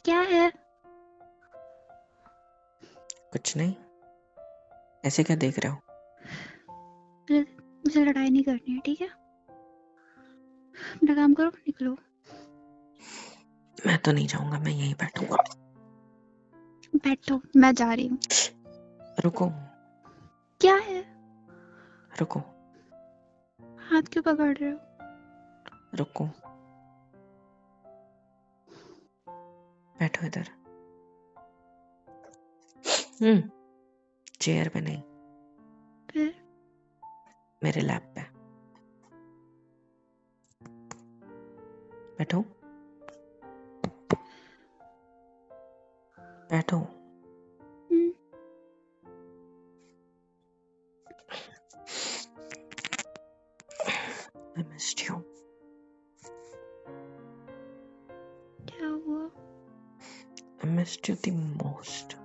क्या है? कुछ नहीं, ऐसे क्या देख रहे हो? मुझे लड़ाई नहीं करनी है, ठीक है? अपना काम करो, निकलो। मैं तो नहीं जाऊंगा, मैं यहीं बैठूंगा। बैठो, मैं जा रही हूँ। रुको। क्या है? रुको। हाथ क्यों पकड़ रहे हो? रुको। बैठो इधर। चेयर पे नहीं, फिर? मेरे लैप पे बैठो। बैठो। हम्म, I missed you. क्या हुआ? I missed you the most.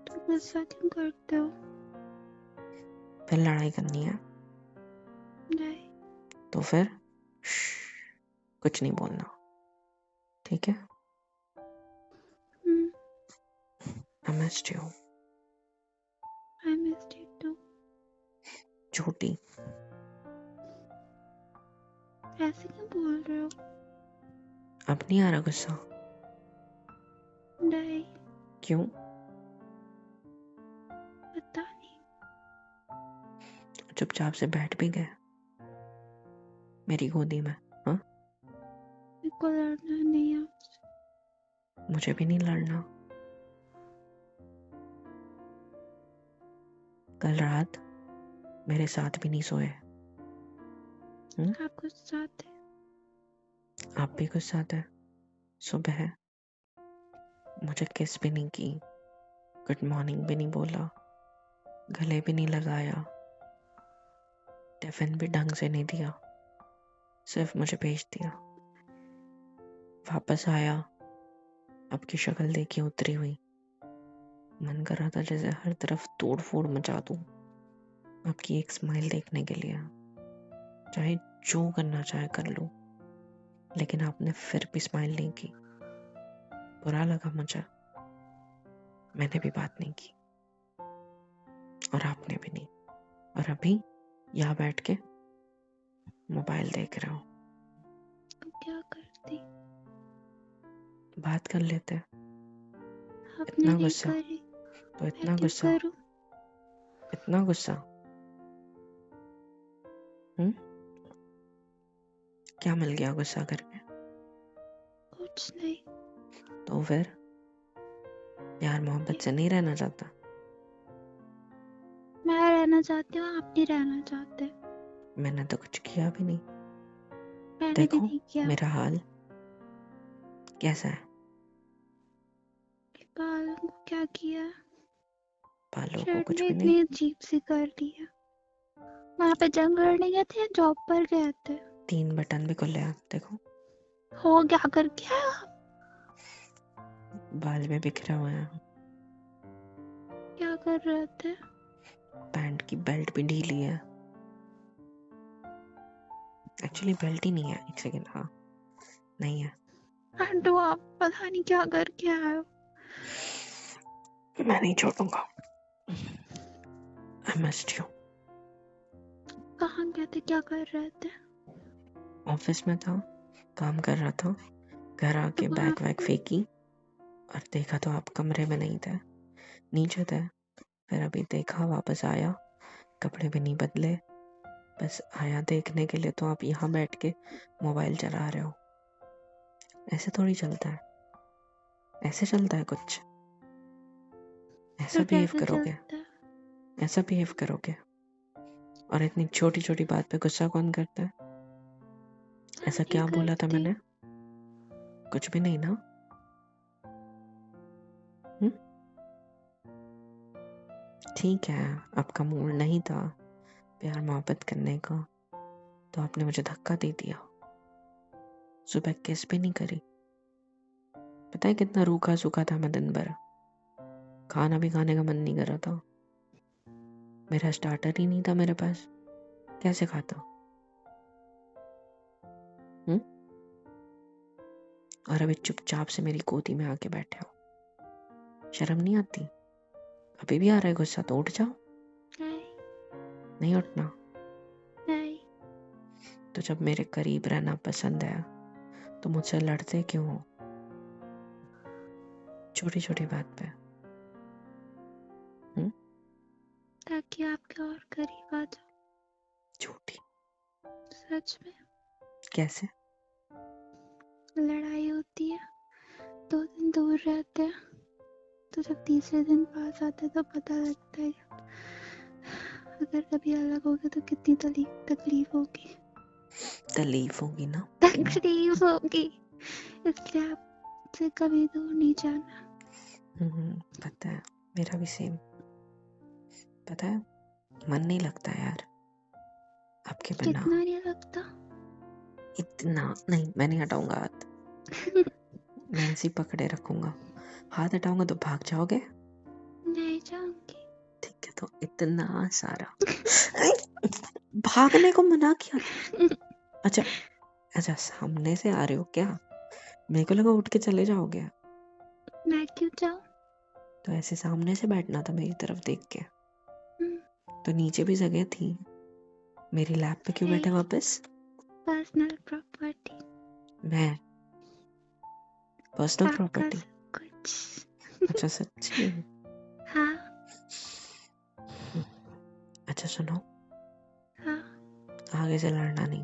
तुम गुस्सा क्यों करते हो? फिर लड़ाई करनी है नहीं। तो फिर कुछ नहीं बोलना, ठीक है? I missed you. I missed you too. झूठी। ऐसे क्यों बोल रहे हो? अब नहीं आ रहा गुस्सा? नहीं, क्यों? पता नहीं। चुपचाप से बैठ भी गए मेरी गोदी में। हाँ, मेरे को लड़ना नहीं है आपसे। मुझे भी नहीं लड़ना। कल रात मेरे साथ भी नहीं सोए। आप गुस्सा थे। आप भी गुस्सा थे। सुबह मुझे किस भी नहीं की, गुड मॉर्निंग भी नहीं बोला, गले भी नहीं लगाया, टिफिन भी ढंग से नहीं दिया, सिर्फ मुझे भेज दिया। वापस आया, आपकी शक्ल देखी उतरी हुई, मन कर रहा था जैसे हर तरफ तोड़ फोड़ मचा दूं आपकी एक स्माइल देखने के लिए। चाहे जो करना चाहे कर लो, लेकिन आपने फिर भी स्माइल नहीं की। बुरा लगा मुझे, मैंने भी बात नहीं की और आपने भी नहीं। और अभी यहाँ बैठ के मोबाइल देख रहे हो। तो क्या करती? बात कर लेते। आपने इतना नहीं गुस्सा करी, तो मैं इतना क्यों गुस्सा, करूं? इतना गुस्सा। क्या मिल गया गुस्सा करके? कुछ नहीं। तो फिर प्यार मोहब्बत से नहीं रहना चाहता? मैं रहना चाहती हूँ, आप नहीं रहना चाहते। मैंने तो कुछ किया भी नहीं। मैंने भी देखो नहीं किया। मेरा हाल कैसा है। बालों को क्या किया? बालों को शर्ट कुछ में भी नहीं। इतनी अजीब सी कर दी है। वहाँ पे जंग लड़ने गए थे या जॉब पर गए थे? 3 बटन भी खुले हैं, देखो। हो क्या करके आए आप? बाल में बिखरे हुए हैं। क्या कर रहे थे? पैंट की बेल्ट भी ढीली है। एक्चुअली बेल्ट ही नहीं है, एक सेकेंड। हाँ, नहीं है। आंटू, आप पता नहीं क्या करके आए हो। मैं नहीं छोड़ूंगा। I missed you. कहाँ गए थे, क्या कर रहे थे? ऑफिस में था, काम कर रहा था। घर आके वहाँ बैग वैग फेंकी और देखा तो आप कमरे में नहीं थे, नीचे थे। फिर अभी देखा, वापस आया, कपड़े भी नहीं बदले, बस आया देखने के लिए तो आप यहाँ बैठ के मोबाइल चला रहे हो। ऐसे थोड़ी चलता है, ऐसे चलता है कुछ? ऐसा तो बिहेव कैसे करोगे? चलता है? ऐसा बिहेव करोगे? और इतनी छोटी छोटी बात पे गुस्सा कौन करता है? ऐसा नहीं क्या बोला था करती। मैंने? कुछ भी नहीं ना। ठीक है, आपका मूड नहीं था प्यार मोहब्बत करने का, तो आपने मुझे धक्का दे दिया। सुबह किस भी नहीं करी। पता है कितना रूखा सूखा था मैं दिन भर। खाना भी खाने का मन नहीं कर रहा था। मेरा स्टार्टर ही नहीं था मेरे पास, कैसे खाता? और अभी चुपचाप से मेरी गोदी में आके बैठे हो। शर्म नहीं आती? अभी भी आ रहा है गुस्सा तो उठ जाओ। नहीं नहीं उठना? नहीं, तो जब मेरे करीब रहना पसंद है तो मुझसे लड़ते क्यों हो छोटी छोटी बात पे? ताकि आपके और करीब आ जाओ। झूठी। सच में। कैसे? लड़ाई होती है, 2 दिन दूर रहते हैं, तो जब तीसरे दिन पास आते हैं तो पता लगता है अगर कभी अलग हो गए तो कितनी तकलीफ होगी। तकलीफ होगी ना? तकलीफ होगी, इसलिए आपसे कभी दूर नहीं जाना। पता है, मेरा भी सेम। पता है, मन नहीं लगता यार आपके बिना। कितना नहीं लगता? इतना नहीं, मैं नहीं हटाऊंगा हाथ। मैं ऐसे ही पकड़े रखूंगा। हाथ हटाऊंगा तो भाग जाओगे। नहीं जाऊंगी। ठीक है, तो इतना सारा भागने को मना किया। अच्छा अच्छा, सामने से आ रहे हो क्या? मेरे को लगा उठ के चले जाओगे। मैं क्यों जाऊं? तो ऐसे सामने से बैठना था मेरी तरफ देख के। हम्म, तो नीचे भी जगह थी, मेरी लैप पे क्यों बैठे वापस? Personal property. मैं पर्सनल आपका प्रॉपर्टी? सब कुछ। अच्छा सच्ची? हाँ अच्छा सुनो, हाँ। आगे से लड़ना नहीं।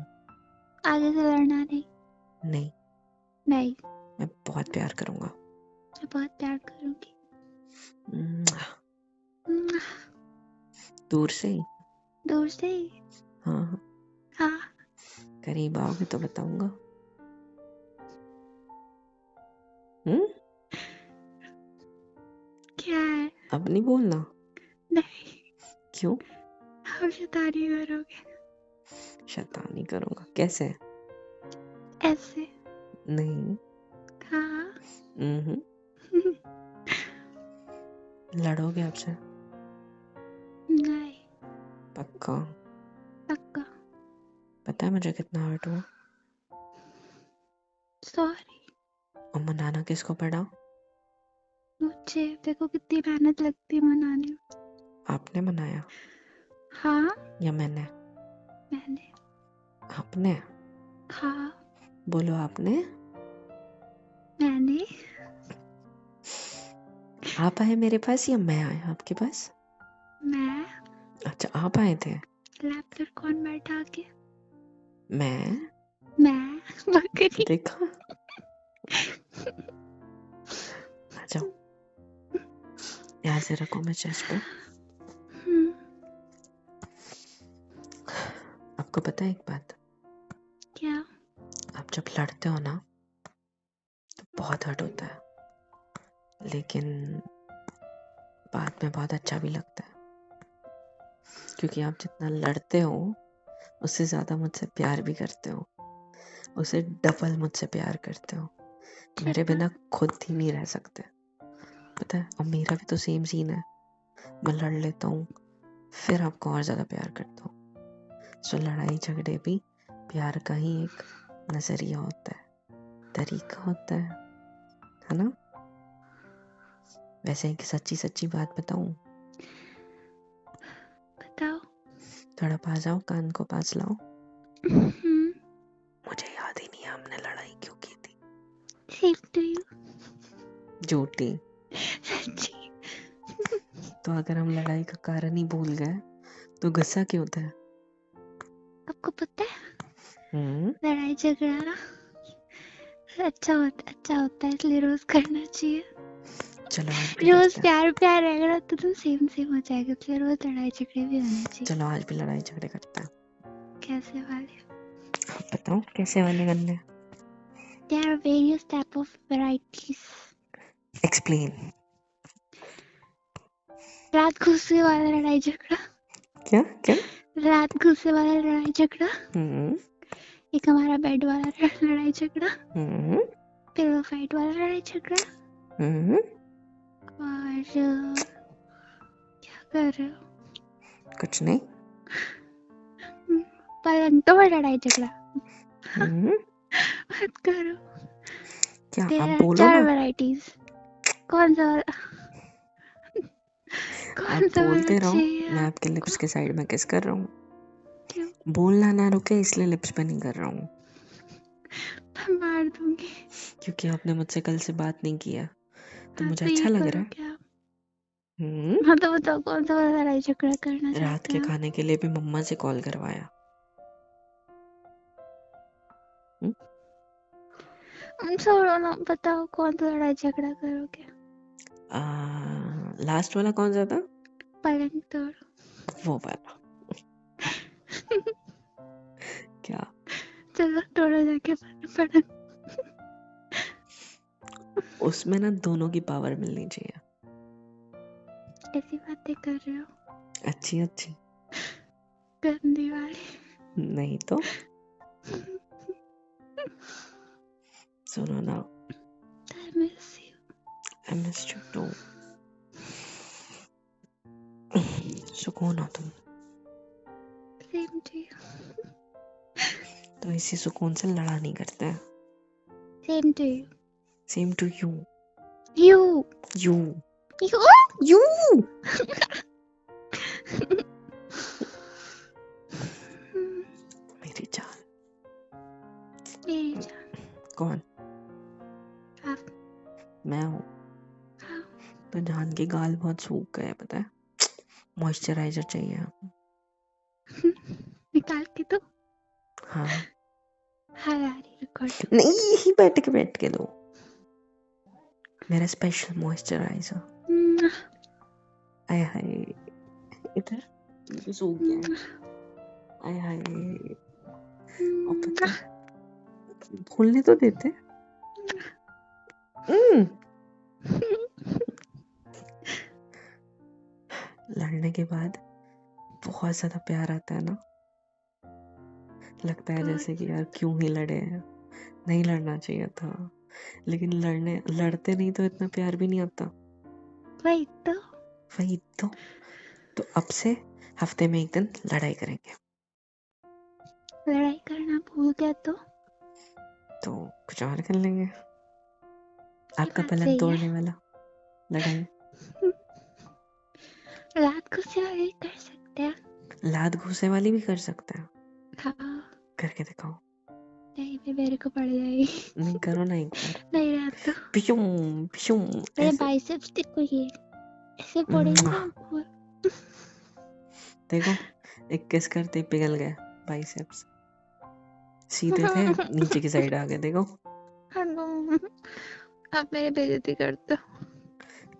आगे से लड़ना नहीं। नहीं, नहीं, मैं बहुत प्यार करूंगा। मैं बहुत प्यार करूंगी। दूर से ही? दूर से ही। हाँ। हाँ। करीब आओगे तो बताऊंगा। क्या है? अब नहीं बोलना? नहीं, क्यों? आप शैतानी करोगे। शैतानी करूंगा? कैसे? ऐसे। नहीं। हाँ। लड़ोगे आपसे? नहीं। पक्का? पक्का। पता है मुझे कितना हर्ट हुआ? सॉरी। और मनाना किसको पड़ा? मुझे देखो कितनी मेहनत लगती है मनाने में। आपने मनाया हाँ या मैंने? मैंने। आपने? हाँ बोलो आपने। मैंने। आप आए मेरे पास या मैं आया आपके पास? मैं। अच्छा, आप आए थे। लैब पर कौन बैठा आके? मैं बकरी। देखा। आ जाओ, यहाँ से रखो मैं चेस्ट पे। आपको पता है एक बात? क्या? आप जब लड़ते हो ना तो बहुत हर्ट होता है, लेकिन बाद में बहुत अच्छा भी लगता है, क्योंकि आप जितना लड़ते हो उससे ज्यादा मुझसे प्यार भी करते हो, उससे डबल मुझसे प्यार करते हो। मेरे बिना खुद ही नहीं रह सकते, पता है। और मेरा भी तो सेम सीन है, मैं लड़ लेता हूँ फिर आपको और ज्यादा प्यार करता हूँ। सो लड़ाई झगड़े भी प्यार का ही एक नजरिया होता है, तरीका होता है ना? वैसे एक सच्ची सच्ची बात बताऊं? बताओ। थोड़ा पास आओ, कान को पास लाओ। मुझे याद ही नहीं है हमने लड़ाई क्यों की थी। Same to you. झूठी। सच्ची। तो अगर हम लड़ाई का कारण ही भूल गए तो गुस्सा क्यों होता है? आपको पता है लड़ाई झगड़ा अच्छा होता है, इसलिए रोज करना चाहिए। चलो आज भी रोज करते हैं। प्यार रहेगा तो तुम सेम हो जाएगा, इसलिए रोज लड़ाई झगड़े भी होने चाहिए। चलो आज भी लड़ाई झगड़े करते हैं। कैसे वाले? आप बताओ कैसे वाले करने? There are various type of varieties. Explain. रात गुस्से वाला लड़ाई झगड़ा। क्या क्या? रात गुस्से वाला लड़ाई झगड़ा। हम्म एक हमारा बेड वाला लड़ाई झगड़ा। हम्म पिलो फाइट वाला लड़ाई झगड़ा। हम्म और क्या कर रहे हो? कुछ नहीं। पलंग तो लड़ाई झगड़ा हम्म मत करो। क्या आप तेरे बोलो 4 ना, वैरायटीज। कौन सा वाला आप कौन सा वाला बोलते रहो, चाहिए मैं आपके आपको? लिप्स के साइड में किस कर रहा हूँ। क्यों? बोलना ना रुके इसलिए लिप्स पे नहीं कर रहा हूँ, मैं मार दूंगी। क्योंकि आपने मुझसे कल से बात नहीं किया तो हाँ मुझे तो ये अच्छा लग रहा करो है। क्या? हम्म। हाँ तो बताओ कौन सा वाला लड़ाई झगड़ा करना रात चाहते के हैं आप? खाने के लिए भी मम्मा से कॉल करवाया। छोड़ो ना, बताओ कौन सा लड़ाई झगड़ा करोगे? लास्ट वाला कौन सा था? पलंग तोड़। वो वाला। क्या? चलो तोड़ो जाके पलंग। उसमें ना दोनों की पावर मिलनी चाहिए। ऐसी बातें कर रहे हो? अच्छी अच्छी गंदी वाली। नहीं तो। सुनो ना, I miss you. I miss you too. सुकून हो तुम, Same to you. तो इसी सुकून से लड़ा नहीं करते हैं। Same to you. Same to you. You. You You. You मेरी जान। मेरी जान। कौन? आप। मैं हूँ। हाँ। तो जान के गाल बहुत सूख गए पता है, मॉइस्चराइजर चाहिए। निकाल के तो। हाँ हाँ यार रिकॉर्ड। नहीं, यही बैठ के दो, मेरा स्पेशल मॉइस्चराइजर। आय हाय, इधर ये तो सूख गया है। आय हाय, अब पता है, खोलने तो देते। लड़ने के बाद बहुत ज्यादा प्यार आता है ना, लगता है जैसे कि यार क्यों ही लड़े हैं, नहीं लड़ना चाहिए था, लेकिन लड़ते नहीं तो इतना प्यार भी नहीं आता। वही तो अब से हफ्ते में एक दिन लड़ाई करेंगे। लड़ाई करना भूल गया तो कुछ और कर लेंगे। आपका बात पलंग सही है। तोड़ने वाला लड़ाई रात को सिवाय कर सकते हैं। लात घूसे वाली भी कर सकते हैं। हाँ। करके दिखाओ। नहीं फिर मेरे को पड़ जाएगी। नहीं करो ना एक बार। नहीं रात तो पिशुम पिशुम मेरे ऐसे। बाइसेप्स देखो, ये ऐसे पड़ेंगे आपको। देखो, एक किस करते ही पिघल गए बाइसेप्स, सीधे थे नीचे की साइड आ गए। देखो आप मेरी बेइज्जती करते हो।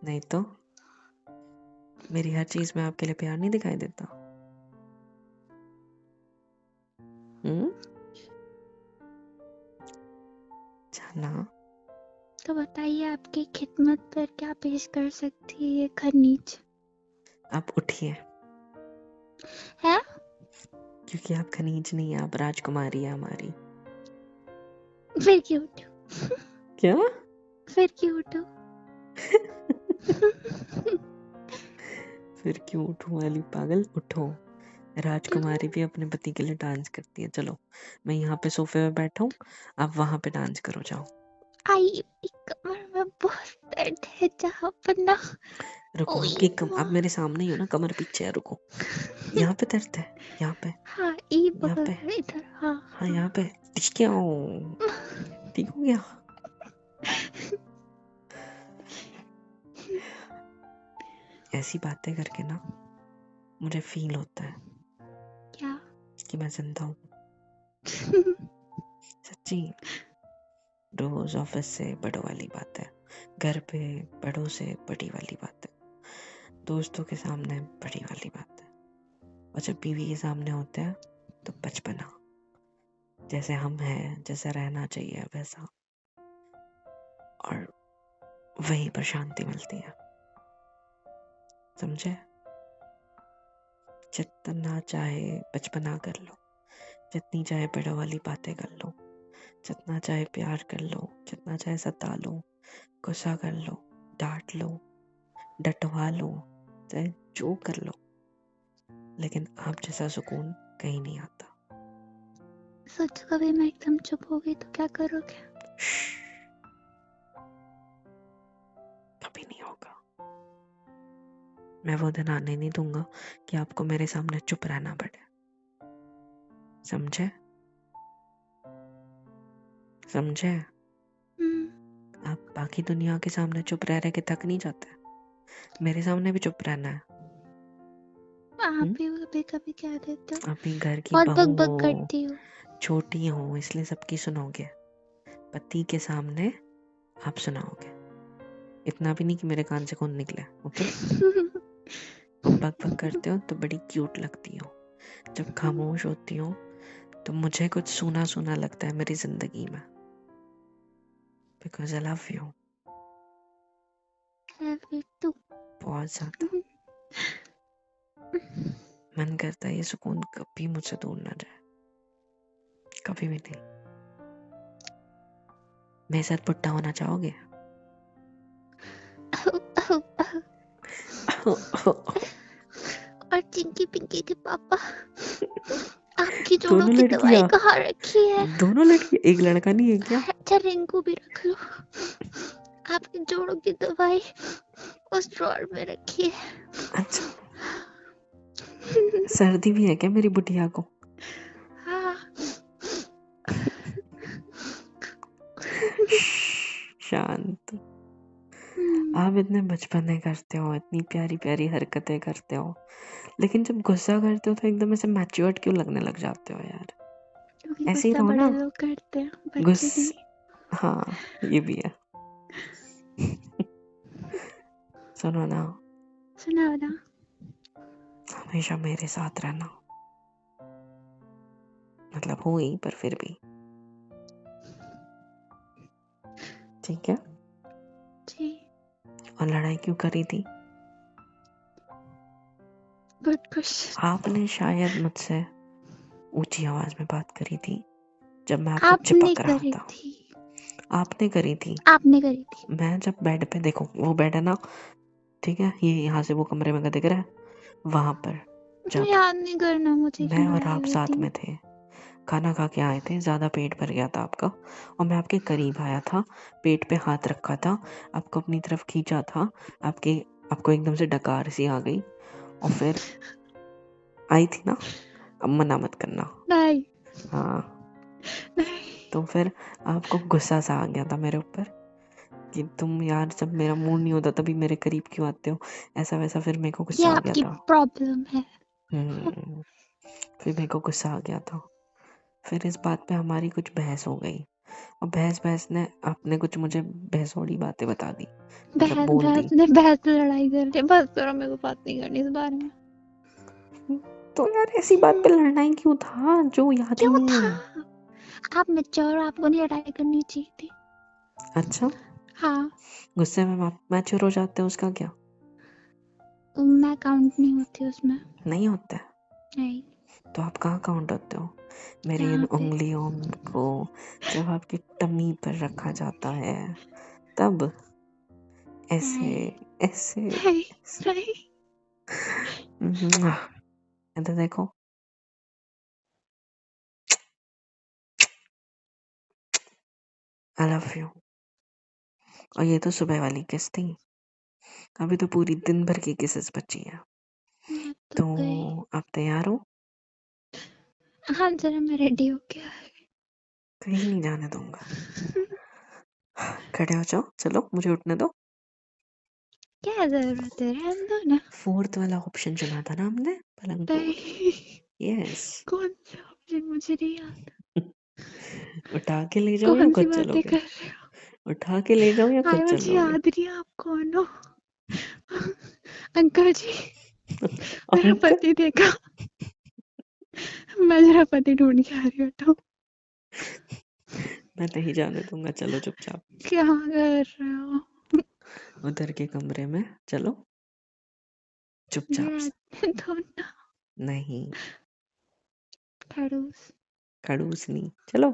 नहीं तो, मेरी हर चीज में आपके लिए प्यार नहीं दिखाई देता। जाना। तो बताइए आपकी खिदमत पर क्या पेश कर सकती है ये खनीज? आप उठिए, है? क्योंकि आप खनीज नहीं है, आप राजकुमारी है हमारी। फिर क्यों उठो? क्या? फिर क्यों उठो? फिर क्यों उठूं वाली पागल, उठो। राजकुमारी भी अपने पति के लिए डांस करती है। चलो, मैं यहाँ पे सोफे में बैठा हूँ, आप वहां पे डांस करो, जाओ। आई कमर में बहुत दर्द है जहाँ पर ना। रुको, आप मेरे सामने ही हो ना, कमर पीछे है, रुको। यहाँ पे दर्द है, यहाँ पे, हाँ ई यहाँ बगल पे, में इधर। हाँ हाँ यहाँ पे। क्या ठीक हो गया? ऐसी बातें करके ना मुझे फील होता है क्या? कि मैं जिंदा हूँ। सच्ची। रोज ऑफिस से बड़ों वाली बात है, घर पे बड़ों से बड़ी वाली बात है, दोस्तों के सामने बड़ी वाली बात है, और जब बीवी के सामने होते हैं तो बचपना, जैसे हम हैं, जैसे रहना चाहिए वैसा, और वहीं पर शांति मिलती है। समझे? जितना चाहे बचपना कर लो, जितनी चाहे बड़ों वाली बातें कर लो, जितना चाहे प्यार कर लो, जितना चाहे सता लो, गुस्सा कर लो, डांट लो, डटवा लो, चाहे जो कर लो, लेकिन आप जैसा सुकून कहीं नहीं आता। सोचो कभी मैं एकदम चुप हो गई तो क्या करोगे? मैं वो दिन आने नहीं दूंगा कि आपको मेरे सामने चुप रहना पड़े, समझे? समझे? आप बाकी दुनिया के सामने चुप रह के थक नहीं जाते, मेरे सामने भी चुप रहना है। आप भी कभी कभी कह देते हो, अभी घर की बहुत बहू बक बक हो, करती हो। छोटी हो, इसलिए सबकी सुनोगे, पति के सामने आप सुनाओगे। इतना भी नहीं कि मेरे कान से खून निकले, ओके? बक बक करते हो तो बड़ी क्यूट लगती हो, जब खामोश होती हो तो मुझे कुछ सूना सूना लगता है मेरी जिंदगी में, बिकॉज आई लव यू बहुत ज्यादा। मन करता है ये सुकून कभी मुझसे दूर ना जाए, कभी भी नहीं। मेरे साथ बुढ़ा होना चाहोगे? और चिंकी पिंकी के पापा, आपकी जोड़ों दोनों की दवाई लड़कियां, कहाँ रखी है? दोनों लड़की, एक लड़का नहीं है क्या? अच्छा रिंकू भी रख लो, आपकी जोड़ों की दवाई उस ड्रॉर में रखी है। अच्छा, सर्दी भी है क्या मेरी बुढ़िया को? हाँ। शांत। आप इतने बचपने करते हो, इतनी प्यारी प्यारी हरकतें करते हो, लेकिन जब गुस्सा करते हो तो एकदम ऐसे मैच्योर्ड क्यों लगने लग जाते हो यार? क्योंकि ऐसे ही गुस्सा रहो बड़े ना। लोग करते हैं, बच्चे गुस्स नहीं। हाँ, ये भी है। सुनो ना, सुनाओ ना। हमेशा मेरे साथ रहना, मतलब हो ही पर फिर भी, ठीक है? जी। और लड़ाई क्यों करी थी? बहुत खुश। आपने शायद मुझसे ऊंची आवाज में बात करी थी जब मैं आपको आपने चिपक रहा करी था। थी। आपने करी थी। आपने करी थी। मैं जब बेड पे, देखो वो बेड है ना, ठीक है, ये यहाँ से वो कमरे में का दिख रहा है, वहां पर मुझे जब याद नहीं करना, मुझे मैं क्यों और याद आप है साथ दिन? में थे, खाना खा के आए थे, ज्यादा पेट भर गया था आपका, और मैं आपके करीब आया था, पेट पे हाथ रखा था, आपको अपनी तरफ खींचा था, आपको एकदम से डकार सी आ गई, और फिर आई थी ना, अब मना मत करना। नहीं। हाँ, नहीं। तो फिर आपको गुस्सा सा आ गया था मेरे ऊपर कि तुम यार जब मेरा मूड नहीं होता तभी मेरे करीब क्यों आते हो, ऐसा वैसा, फिर मेरे को ये गुस्सा आ गया आपकी था। प्रॉब्लम है। फिर मेरे को गुस्सा आ गया था, फिर इस बात पे हमारी कुछ बहस हो गई, और बहस ने आपने कुछ मुझे बहसोड़ी बातें बता दी, मतलब बोल दी। बहस से लड़ाई कर रही, बस करो, मेरे को बात नहीं करनी इस बारे में। तो यार ऐसी बात पे लड़ना ही क्यों था जो याद ही क्यों नहीं था? है? आप मैच्योर, आपको नहीं लड़ाई करनी चाहिए थी। अच्छा, हाँ। गुस्से में आप मैच्योर हो जाते हो, उसका क्या? मैं काउंट नहीं होती उसमें। नहीं होता है? नहीं। तो आप कहाँ काउंट होते हो? मेरी इन यहाँ पे। उंगलियों को जब आपकी टमी पर रखा जाता है तब, ऐसे नहीं। ऐसे, नहीं। ऐसे। नहीं। इधर देखो, आई लव यू। और ये तो सुबह वाली किस थी, अभी तो पूरी दिन भर की किसेस बची है। मैं तो तो गई। आप तैयार हो? हाँ जरा, मैं रेडी हो गया। कहीं नहीं जाने दूंगा। खड़े हो जाओ, चलो मुझे उठने दो। क्या जरूरत है, रहने दो ना। फोर्थ वाला ऑप्शन चुना था ना हमने, पलंग फोर। नहीं। यस। कौन सा ऑप्शन, मुझे नहीं याद। उठा के ले जाओ या कौन सी खुद बातें चलोगे? कर रहे हो? उठा के ले जाओ या खुद हाय, मुझे चलोगे? याद नहीं आप कौन हो। अंकल जी, मेरा अंकल, पति देखा। मैं जरा पति ढूंढ के आ रही हूँ, तो मैं नहीं जाने दूंगा, चलो चुपचाप क्या कर रहे हो? उधर के कमरे में चलो, चुपचाप से। रहने दो ना। नहीं, खड़ूस। खड़ूस नहीं, चलो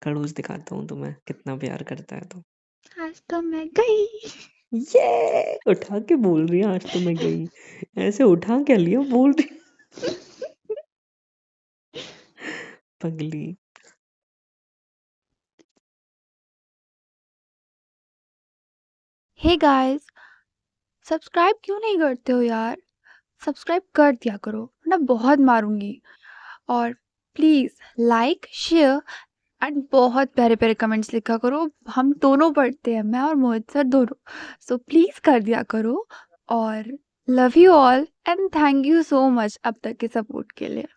खड़ूस दिखाता हूँ तुम्हें कितना प्यार करता है तो। आज तो मैं गई। ये उठा के बोल रही है आज तो मैं गई, ऐसे उठा क्या लिया बोल रही पगली। हे गाइस, सब्सक्राइब क्यों नहीं करते हो यार? सब्सक्राइब कर दिया करो, वरना बहुत मारूँगी। और प्लीज़ लाइक, शेयर एंड बहुत प्यारे-प्यारे कमेंट्स लिखा करो। हम दोनों पढ़ते हैं, मैं और मोहित सर दोनों। सो प्लीज़ कर दिया करो और love you all and thank you so much अब तक के सपोर्ट के लिए।